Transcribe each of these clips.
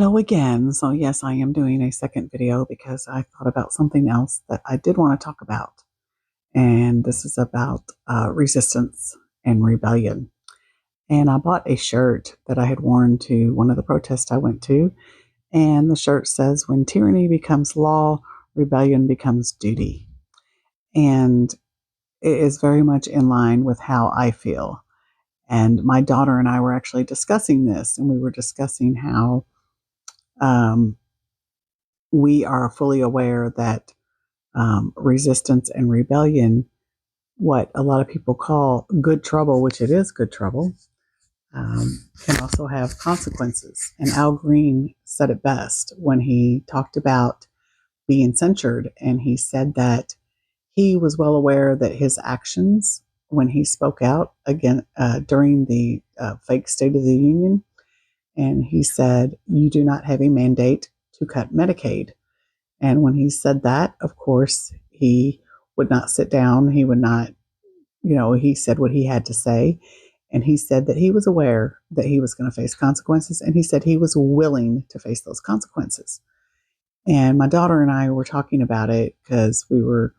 Hello again. So, yes, I am doing a second video because I thought about something else that I did want to talk about. And this is about resistance and rebellion. And I bought a shirt that I had worn to one of the protests I went to. And the shirt says, "When tyranny becomes law, rebellion becomes duty." And it is very much in line with how I feel. And my daughter and I were actually discussing this, and we were discussing how. Um, we are fully aware that resistance and rebellion, what a lot of people call good trouble, which it is good trouble, can also have consequences. And Al Green said it best when he talked about being censured. And he said that he was well aware that his actions, when he spoke out again during the fake State of the Union, and he said, "You do not have a mandate to cut Medicaid." And when he said that, of course, he would not sit down. He would not, he said what he had to say. And he said that he was aware that he was going to face consequences. And he said he was willing to face those consequences. And my daughter and I were talking about it because we were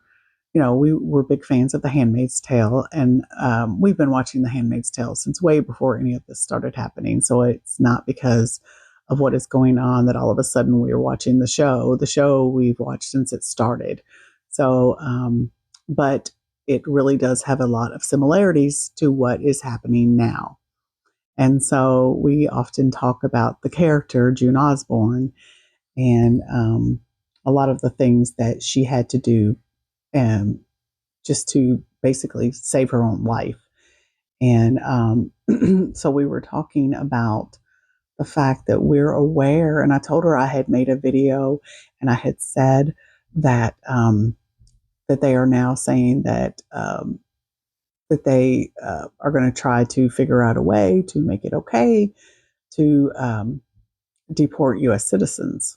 big fans of The Handmaid's Tale. And we've been watching The Handmaid's Tale since way before any of this started happening. So it's not because of what is going on that all of a sudden we are watching the show. The show we've watched since it started. So, but it really does have a lot of similarities to what is happening now. And so we often talk about the character, June Osborne, and a lot of the things that she had to do just to basically save her own life. And so we were talking about the fact that we're aware, and I told her I had made a video and I had said that that they are now saying that they are going to try to figure out a way to make it okay to deport U.S. citizens.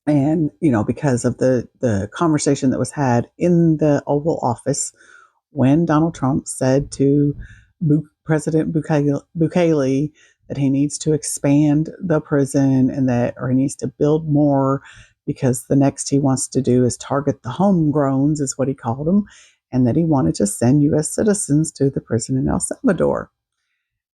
And because of the conversation that was had in the Oval Office when Donald Trump said to President Bukele that he needs to expand the prison and or he needs to build more because the next he wants to do is target the homegrowns, is what he called them, and that he wanted to send U.S. citizens to the prison in El Salvador.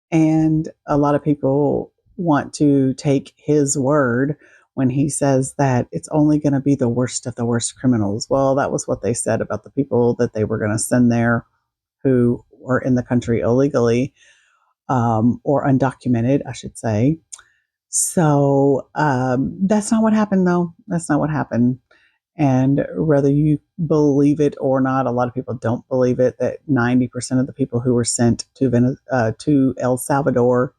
And a lot of people want to take his word when he says that it's only going to be the worst of the worst criminals. Well, that was what they said about the people that they were going to send there who were in the country illegally, or undocumented, I should say. So that's not what happened, though. That's not what happened. And whether you believe it or not, a lot of people don't believe it, that 90% of the people who were sent to El Salvador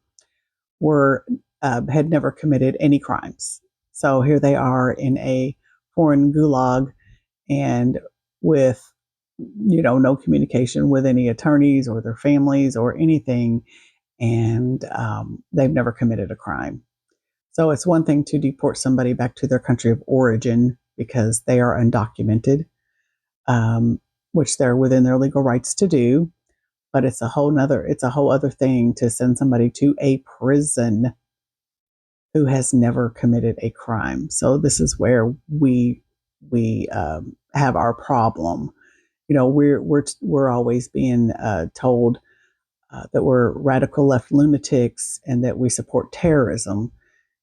were had never committed any crimes. So here they are in a foreign gulag and with no communication with any attorneys or their families or anything, and they've never committed a crime. So it's one thing to deport somebody back to their country of origin because they are undocumented, um, which they're within their legal rights to do. But it's a whole other thing to send somebody to a prison who has never committed a crime. So this is where we have our problem. We're always being told that we're radical left lunatics and that we support terrorism.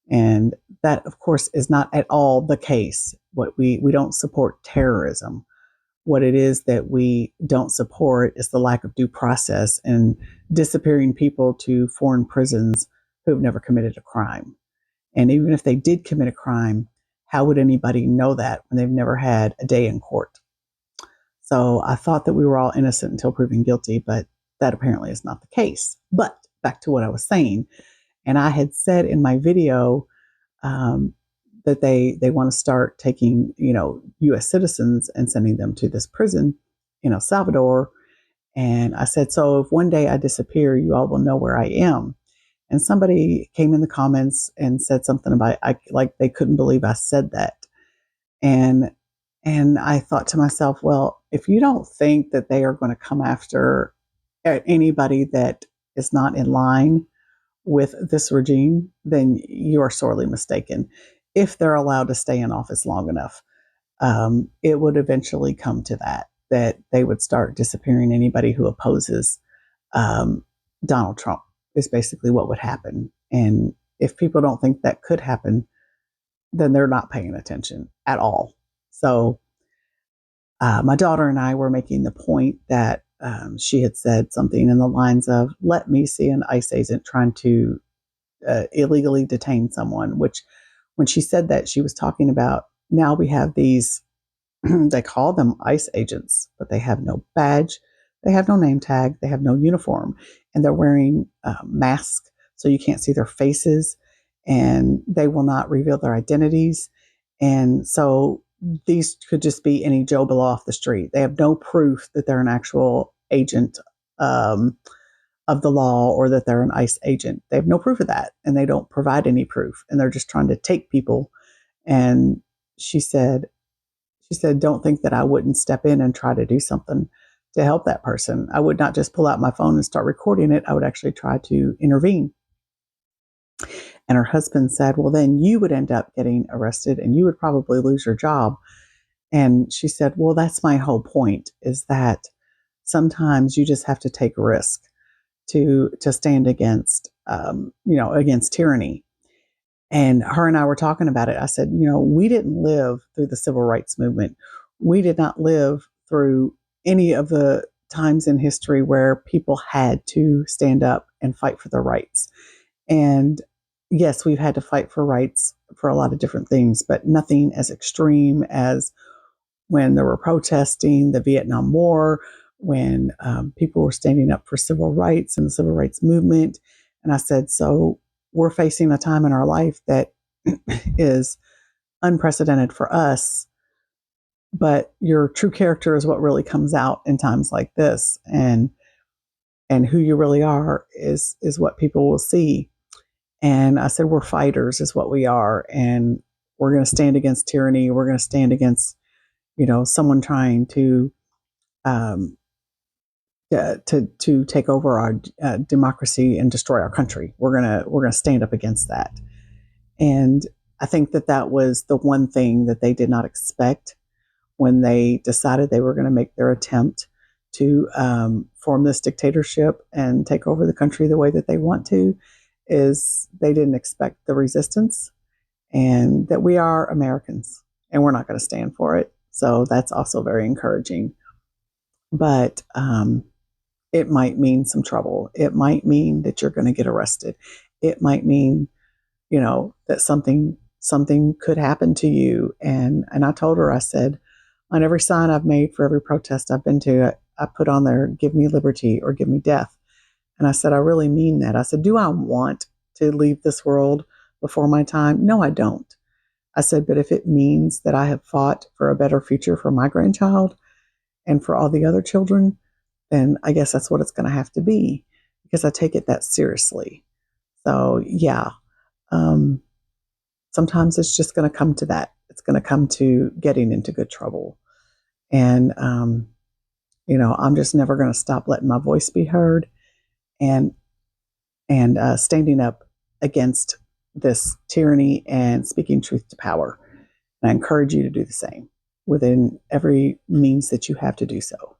And that, of course, is not at all the case. What we don't support terrorism. What it is that we don't support is the lack of due process and disappearing people to foreign prisons who have never committed a crime. And even if they did commit a crime, how would anybody know that when they've never had a day in court? So I thought that we were all innocent until proven guilty, but that apparently is not the case. But back to what I was saying, and I had said in my video that they want to start taking U.S. citizens and sending them to this prison in El Salvador. And I said, so if one day I disappear, you all will know where I am. And somebody came in the comments and said something about like they couldn't believe I said that. And I thought to myself, well, if you don't think that they are going to come after anybody that is not in line with this regime, then you are sorely mistaken. If they're allowed to stay in office long enough, it would eventually come to that they would start disappearing anybody who opposes um, Donald Trump, is basically what would happen. And if people don't think that could happen, then they're not paying attention at all. So my daughter and I were making the point that she had said something in the lines of, let me see an ICE agent trying to illegally detain someone, which when she said that, she was talking about now we have these, they call them ICE agents, but they have no badge, they have no name tag, they have no uniform, and they're wearing masks so you can't see their faces, and they will not reveal their identities. And so these could just be any Joe Blow off the street. They have no proof that they're an actual agent um, of the law or that they're an ICE agent. They have no proof of that, and they don't provide any proof, and they're just trying to take people. And she said, don't think that I wouldn't step in and try to do something to help that person. I would not just pull out my phone and start recording it. I would actually try to intervene. And her husband said, well, then you would end up getting arrested and you would probably lose your job. And she said, well, that's my whole point, is that sometimes you just have to take a risk to stand against, against tyranny. And her and I were talking about it. I said, we didn't live through the civil rights movement. We did not live through any of the times in history where people had to stand up and fight for their rights. And yes, we've had to fight for rights for a lot of different things, but nothing as extreme as when there were protesting, the Vietnam War, when people were standing up for civil rights and the civil rights movement. And I said, so we're facing a time in our life that is unprecedented for us, but your true character is what really comes out in times like this. And who you really are is what people will see. And I said, we're fighters is what we are. And we're going to stand against tyranny. We're going to stand against, someone trying to um, to take over our democracy and destroy our country. We're gonna stand up against that. And I think that was the one thing that they did not expect when they decided they were going to make their attempt to form this dictatorship and take over the country the way that they want to, is they didn't expect the resistance, and that we are Americans and we're not going to stand for it. So that's also very encouraging. But it might mean some trouble. It might mean that you're going to get arrested. It might mean, that something could happen to you. And I told her, I said, on every sign I've made for every protest I've been to, I put on there, give me liberty or give me death. And I said, I really mean that. I said, do I want to leave this world before my time? No, I don't. I said, but if it means that I have fought for a better future for my grandchild and for all the other children, then I guess that's what it's going to have to be, because I take it that seriously. So, yeah, um, sometimes it's just going to come to that. It's going to come to getting into good trouble. And, I'm just never going to stop letting my voice be heard, and standing up against this tyranny and speaking truth to power. And I encourage you to do the same within every means that you have to do so.